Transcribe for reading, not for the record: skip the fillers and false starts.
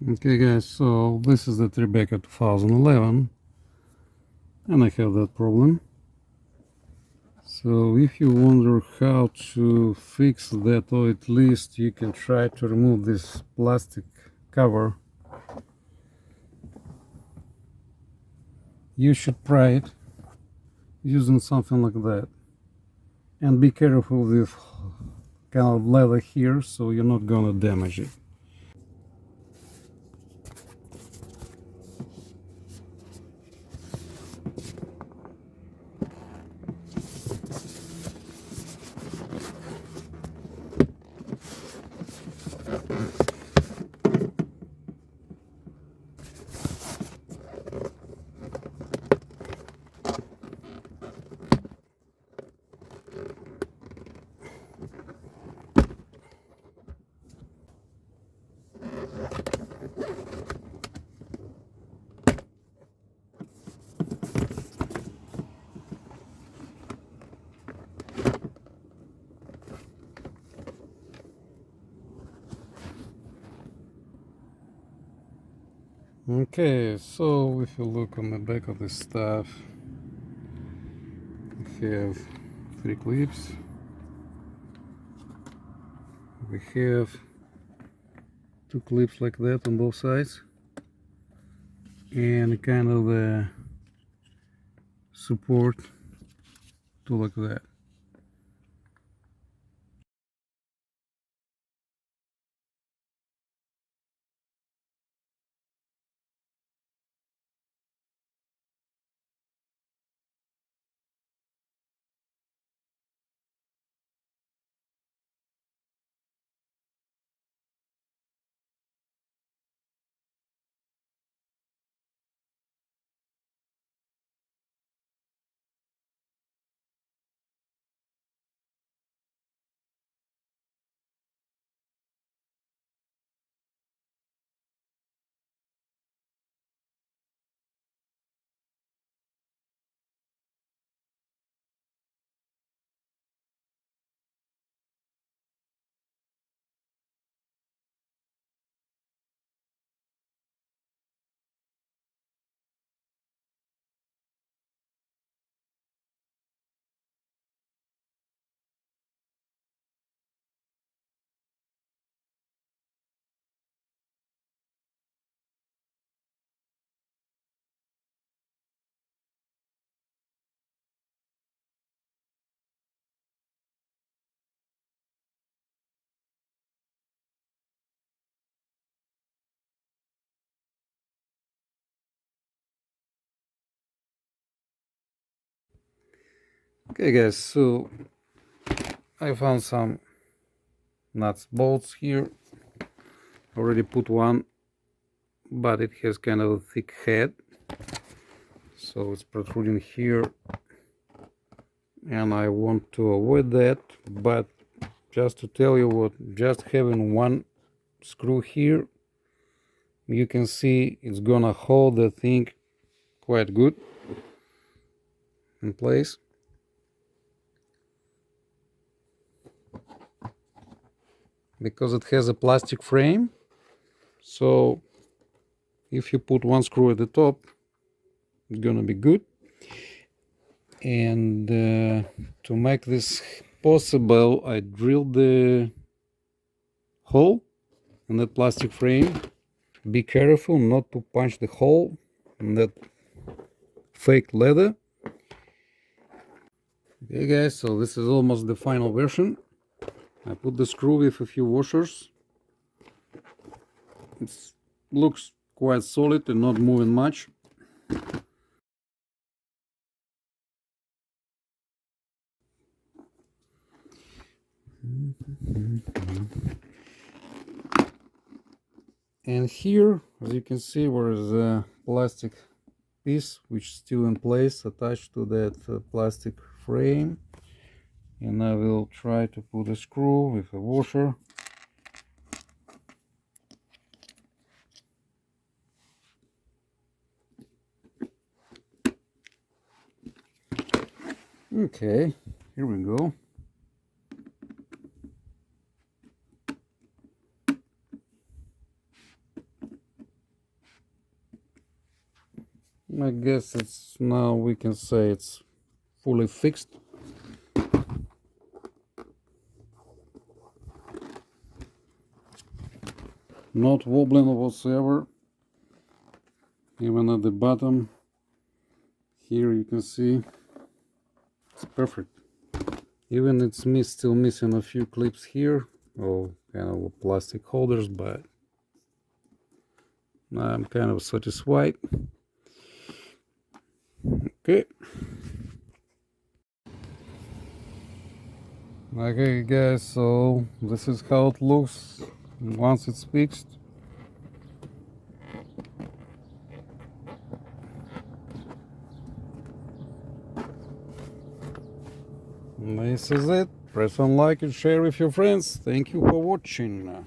Okay guys, so this is the Tribeca 2011 and I have that problem. So if you wonder how to fix that, or at least you can try to remove this plastic cover, you should try it using something like that. And be careful with kind of leather here so you're not gonna damage it. Okay, so if you look on the back of this stuff, we have 3 clips. We have 2 clips like that on both sides, and kind of a support to like that. Okay guys, so I found some nuts bolts here. Already put one, but it has kind of a thick head, so it's protruding here, and I want to avoid that. But just to tell you what, just having one screw here, you can see it's gonna hold the thing quite good in place. Because it has a plastic frame, so if you put one screw at the top, it's gonna be good. And to make this possible, I drilled the hole in that plastic frame. Be careful not to punch the hole in that fake leather. Okay guys, so this is almost the final version. I put the screw with a few washers. It looks quite solid and not moving much. And here, as you can see, there is a plastic piece which is still in place, attached to that plastic frame. And I will try to put a screw with a washer. Okay, here we go. I guess it's now we can say it's fully fixed. Not wobbling whatsoever. Even at the bottom here you can see it's perfect. Even it's still missing a few clips here, or kind of plastic holders, but I'm kind of satisfied. Okay. Okay guys, so this is how it looks once it's fixed. This is it. Press on like and share with your friends. Thank you for watching.